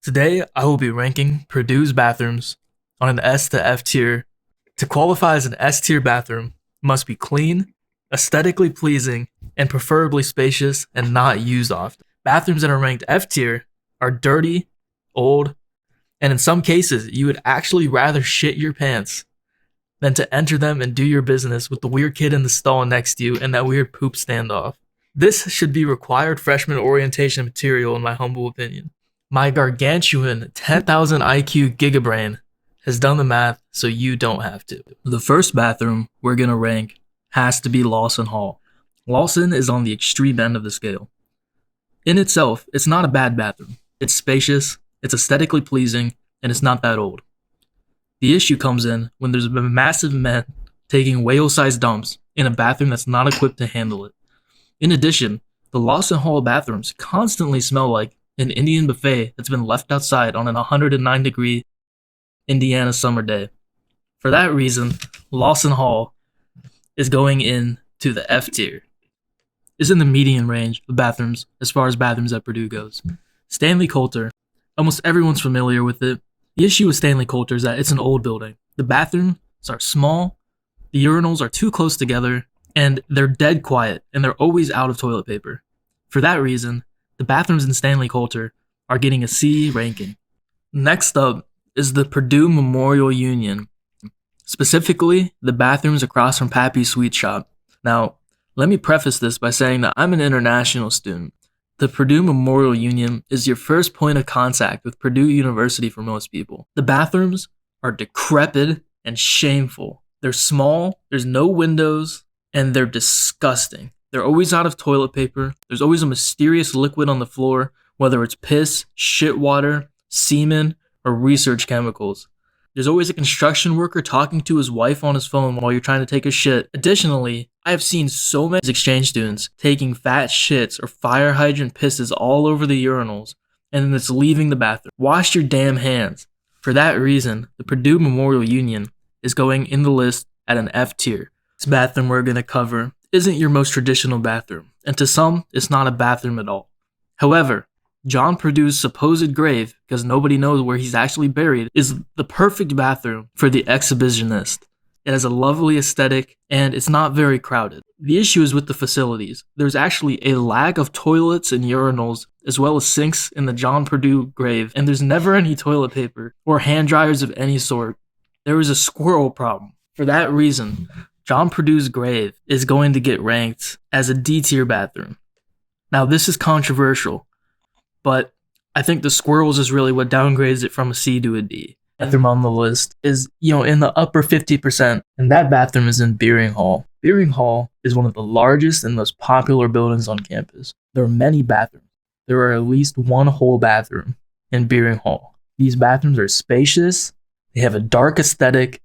Today, I will be ranking Purdue's bathrooms on an S to F tier. To qualify as an S tier bathroom, it must be clean, aesthetically pleasing, and preferably spacious and not used often. Bathrooms that are ranked F tier are dirty, old, and in some cases, you would actually rather shit your pants than to enter them and do your business with the weird kid in the stall next to you and that weird poop standoff. This should be required freshman orientation material in my humble opinion. My gargantuan 10,000 IQ gigabrain has done the math so you don't have to. The first bathroom we're going to rank has to be Lawson Hall. Lawson is on the extreme end of the scale. In itself, it's not a bad bathroom. It's spacious, it's aesthetically pleasing, and it's not that old. The issue comes in when there's been massive men taking whale-sized dumps in a bathroom that's not equipped to handle it. In addition, the Lawson Hall bathrooms constantly smell like an Indian buffet that's been left outside on an 109-degree Indiana summer day. For that reason, Lawson Hall is going into the F tier. It's in the median range of bathrooms as far as bathrooms at Purdue goes. Stanley Coulter, almost everyone's familiar with it. The issue with Stanley Coulter is that it's an old building. The bathrooms are small, the urinals are too close together, and they're dead quiet, and they're always out of toilet paper. For that reason, the bathrooms in Stanley Coulter are getting a C ranking. Next up is the Purdue Memorial Union, specifically the bathrooms across from Pappy's Sweet Shop. Now, let me preface this by saying that I'm an international student. The Purdue Memorial Union is your first point of contact with Purdue University for most people. The bathrooms are decrepit and shameful. They're small, there's no windows, and they're disgusting. They're always out of toilet paper. There's always a mysterious liquid on the floor, whether it's piss, shit water, semen, or research chemicals. There's always a construction worker talking to his wife on his phone while you're trying to take a shit. Additionally, I have seen so many exchange students taking fat shits or fire hydrant pisses all over the urinals, and then it's leaving the bathroom. Wash your damn hands. For that reason, the Purdue Memorial Union is going in the list at an F tier. This bathroom we're going to cover isn't your most traditional bathroom, and to some, it's not a bathroom at all. However, John Purdue's supposed grave, because nobody knows where he's actually buried, is the perfect bathroom for the exhibitionist. It has a lovely aesthetic, and it's not very crowded. The issue is with the facilities. There's actually a lack of toilets and urinals, as well as sinks in the John Purdue grave, and there's never any toilet paper or hand dryers of any sort. There is a squirrel problem. For that reason, John Purdue's grave is going to get ranked as a D tier bathroom. Now, this is controversial, but I think the squirrels is really what downgrades it from a C to a D. Bathroom on the list is, in the upper 50%, and that bathroom is in Beering Hall. Beering Hall is one of the largest and most popular buildings on campus. There are many bathrooms. There are at least one whole bathroom in Beering Hall. These bathrooms are spacious, they have a dark aesthetic,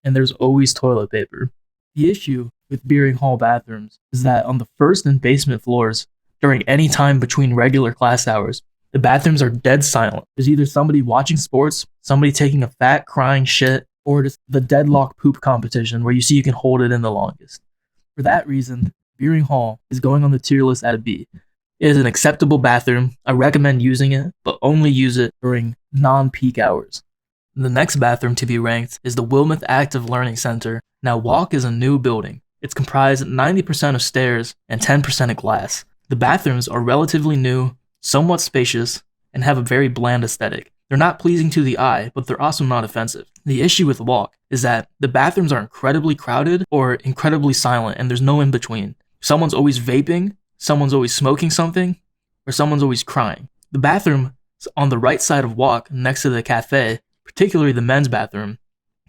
and there's always toilet paper. The issue with Beering Hall bathrooms is that on the first and basement floors, during any time between regular class hours, the bathrooms are dead silent. There's either somebody watching sports, somebody taking a fat crying shit, or just the deadlock poop competition where you see you can hold it in the longest. For that reason, Beering Hall is going on the tier list at a B. It is an acceptable bathroom. I recommend using it, but only use it during non-peak hours. The next bathroom to be ranked is the Wilmeth Active Learning Center. Now, Walk is a new building. It's comprised 90% of stairs and 10% of glass. The bathrooms are relatively new, somewhat spacious, and have a very bland aesthetic. They're not pleasing to the eye, but they're also not offensive. The issue with Walk is that the bathrooms are incredibly crowded or incredibly silent, and there's no in between. Someone's always vaping, someone's always smoking something, or someone's always crying. The bathroom on the right side of Walk, next to the cafe, particularly the men's bathroom,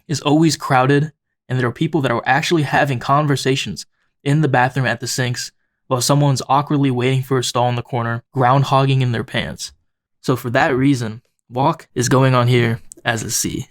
is always crowded, and there are people that are actually having conversations in the bathroom at the sinks while someone's awkwardly waiting for a stall in the corner, groundhogging in their pants. So for that reason, Walk is going on here as a C.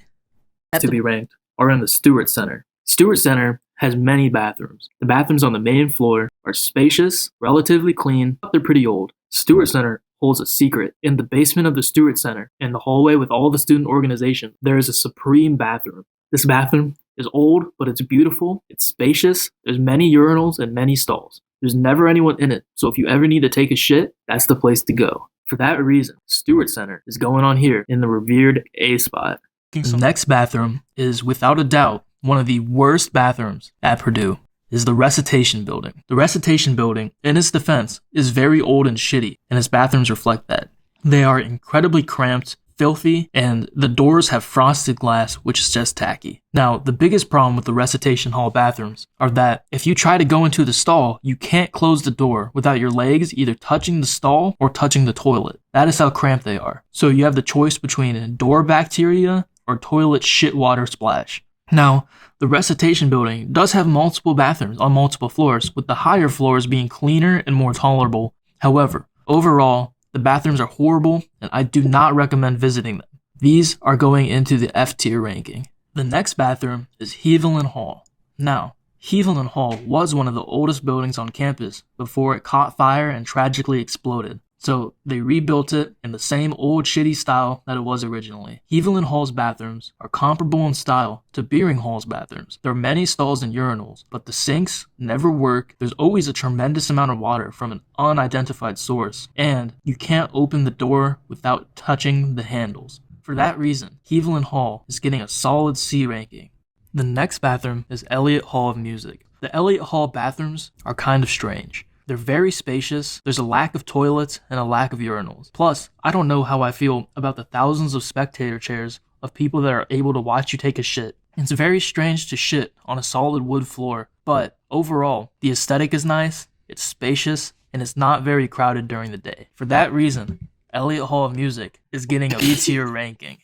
To be ranked are in the Stewart Center. Stewart Center has many bathrooms. The bathrooms on the main floor are spacious, relatively clean, but they're pretty old. Stewart Center holds a secret. In the basement of the Stewart Center, in the hallway with all the student organization, there is a supreme bathroom. This bathroom is old, but it's beautiful, it's spacious, there's many urinals and many stalls. There's never anyone in it, so if you ever need to take a shit, that's the place to go. For that reason, Stewart Center is going on here in the revered A spot. The next bathroom is, without a doubt, one of the worst bathrooms at Purdue, is the recitation building. The recitation building, in its defense, is very old and shitty, and its bathrooms reflect that. They are incredibly cramped, filthy, and the doors have frosted glass, which is just tacky. Now, the biggest problem with the recitation hall bathrooms are that if you try to go into the stall, you can't close the door without your legs either touching the stall or touching the toilet. That is how cramped they are. So you have the choice between door bacteria or toilet shit water splash. Now, the recitation building does have multiple bathrooms on multiple floors, with the higher floors being cleaner and more tolerable. However, overall, the bathrooms are horrible, and I do not recommend visiting them. These are going into the F tier ranking. The next bathroom is Heaviland Hall. Now, Heaviland Hall was one of the oldest buildings on campus before it caught fire and tragically exploded. So they rebuilt it in the same old shitty style that it was originally. Heaviland Hall's bathrooms are comparable in style to Beering Hall's bathrooms. There are many stalls and urinals, but the sinks never work. There's always a tremendous amount of water from an unidentified source, and you can't open the door without touching the handles. For that reason, Heaviland Hall is getting a solid C ranking. The next bathroom is Elliott Hall of Music. The Elliott Hall bathrooms are kind of strange. They're very spacious, there's a lack of toilets, and a lack of urinals. Plus, I don't know how I feel about the thousands of spectator chairs of people that are able to watch you take a shit. It's very strange to shit on a solid wood floor, but overall, the aesthetic is nice, it's spacious, and it's not very crowded during the day. For that reason, Elliott Hall of Music is getting a B tier ranking.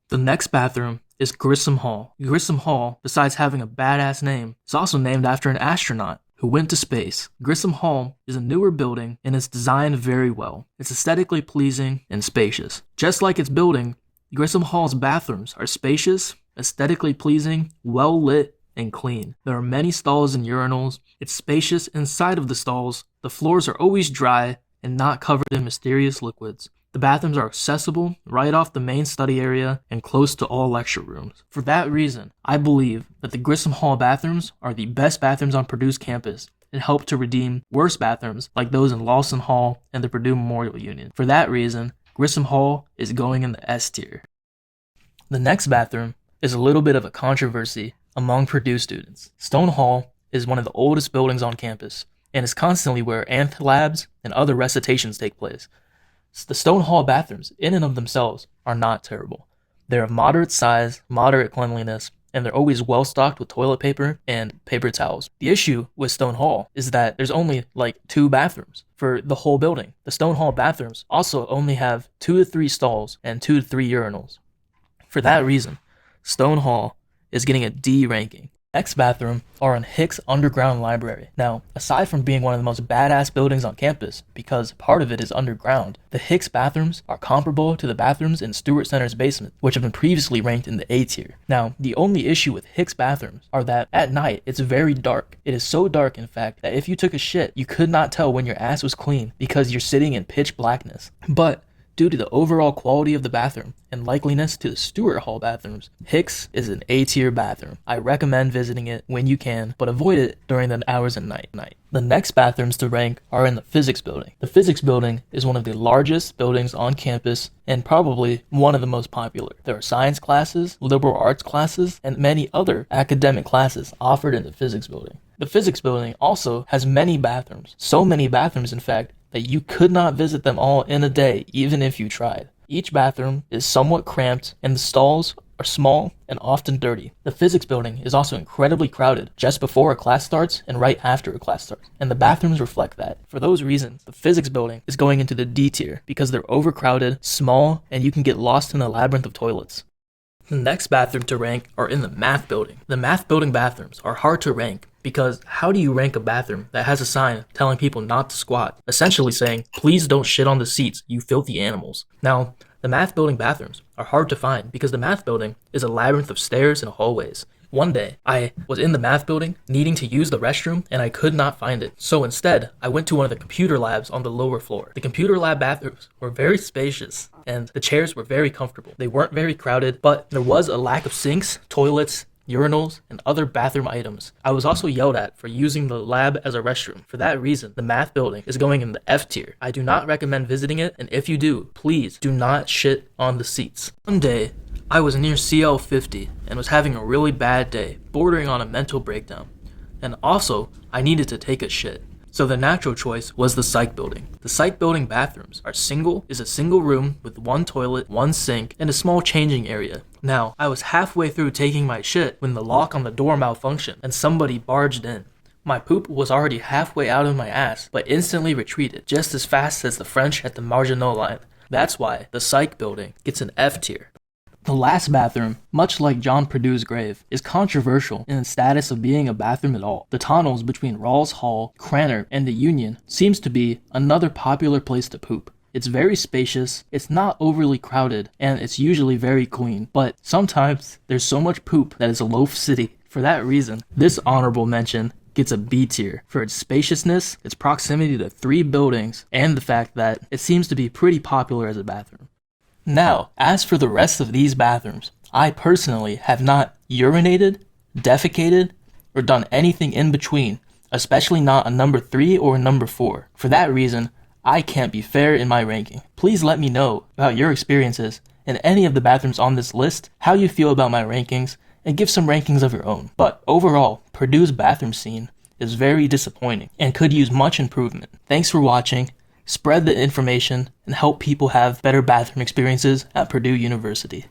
The next bathroom is Grissom Hall. Grissom Hall, besides having a badass name, is also named after an astronaut who went to space. Grissom Hall is a newer building and it's designed very well. It's aesthetically pleasing and spacious. Just like its building, Grissom Hall's bathrooms are spacious, aesthetically pleasing, well lit, and clean. There are many stalls and urinals. It's spacious inside of the stalls. The floors are always dry and not covered in mysterious liquids. The bathrooms are accessible right off the main study area and close to all lecture rooms. For that reason, I believe that the Grissom Hall bathrooms are the best bathrooms on Purdue's campus and help to redeem worse bathrooms like those in Lawson Hall and the Purdue Memorial Union. For that reason, Grissom Hall is going in the S tier. The next bathroom is a little bit of a controversy among Purdue students. Stone Hall is one of the oldest buildings on campus and is constantly where Anth labs and other recitations take place. The Stone Hall bathrooms, in and of themselves, are not terrible. They're of moderate size, moderate cleanliness, and they're always well stocked with toilet paper and paper towels. The issue with Stone Hall is that there's only like 2 bathrooms for the whole building. The Stone Hall bathrooms also only have 2 to 3 stalls and 2 to 3 urinals. For that reason, Stone Hall is getting a D ranking. Next bathroom are in Hicks Underground Library. Now, aside from being one of the most badass buildings on campus, because part of it is underground, the Hicks bathrooms are comparable to the bathrooms in Stewart Center's basement, which have been previously ranked in the A tier. Now, the only issue with Hicks bathrooms are that at night, it's very dark. It is so dark, in fact, that if you took a shit, you could not tell when your ass was clean because you're sitting in pitch blackness. But due to the overall quality of the bathroom and likeliness to the Stewart Hall bathrooms, Hicks is an A-tier bathroom. I recommend visiting it when you can, but avoid it during the hours of night. The next bathrooms to rank are in the physics building. The physics building is one of the largest buildings on campus and probably one of the most popular. There are science classes, liberal arts classes, and many other academic classes offered in the physics building. The physics building also has many bathrooms. So many bathrooms, in fact, that you could not visit them all in a day, even if you tried. Each bathroom is somewhat cramped, and the stalls are small and often dirty. The physics building is also incredibly crowded just before a class starts and right after a class starts, and the bathrooms reflect that. For those reasons, the physics building is going into the D tier because they're overcrowded, small, and you can get lost in a labyrinth of toilets. The next bathroom to rank are in the math building. The math building bathrooms are hard to rank because how do you rank a bathroom that has a sign telling people not to squat, essentially saying, please don't shit on the seats, you filthy animals. Now, the math building bathrooms are hard to find because the math building is a labyrinth of stairs and hallways. One day, I was in the math building needing to use the restroom and I could not find it. So instead, I went to one of the computer labs on the lower floor. The computer lab bathrooms were very spacious and the chairs were very comfortable. They weren't very crowded, but there was a lack of sinks, toilets, urinals, and other bathroom items. I was also yelled at for using the lab as a restroom. For that reason, the math building is going in the F tier. I do not recommend visiting it, and if you do, please do not shit on the seats. One day, I was near CL50 and was having a really bad day, bordering on a mental breakdown. And also, I needed to take a shit. So the natural choice was the psych building. The psych building bathrooms are a single room with one toilet, one sink, and a small changing area. Now, I was halfway through taking my shit when the lock on the door malfunctioned and somebody barged in. My poop was already halfway out of my ass, but instantly retreated just as fast as the French at the Maginot Line. That's why the psych building gets an F tier. The last bathroom, much like John Purdue's grave, is controversial in the status of being a bathroom at all. The tunnels between Rawls Hall, Cranor, and the Union seems to be another popular place to poop. It's very spacious, it's not overly crowded, and it's usually very clean. But sometimes there's so much poop that it's a loaf city. For that reason, this honorable mention gets a B tier for its spaciousness, its proximity to 3 buildings, and the fact that it seems to be pretty popular as a bathroom. Now, as for the rest of these bathrooms, I personally have not urinated, defecated, or done anything in between, especially not a number 3 or a number 4. For that reason, I can't be fair in my ranking. Please let me know about your experiences in any of the bathrooms on this list, how you feel about my rankings, and give some rankings of your own. But overall, Purdue's bathroom scene is very disappointing and could use much improvement. Thanks for watching. Spread the information and help people have better bathroom experiences at Purdue University.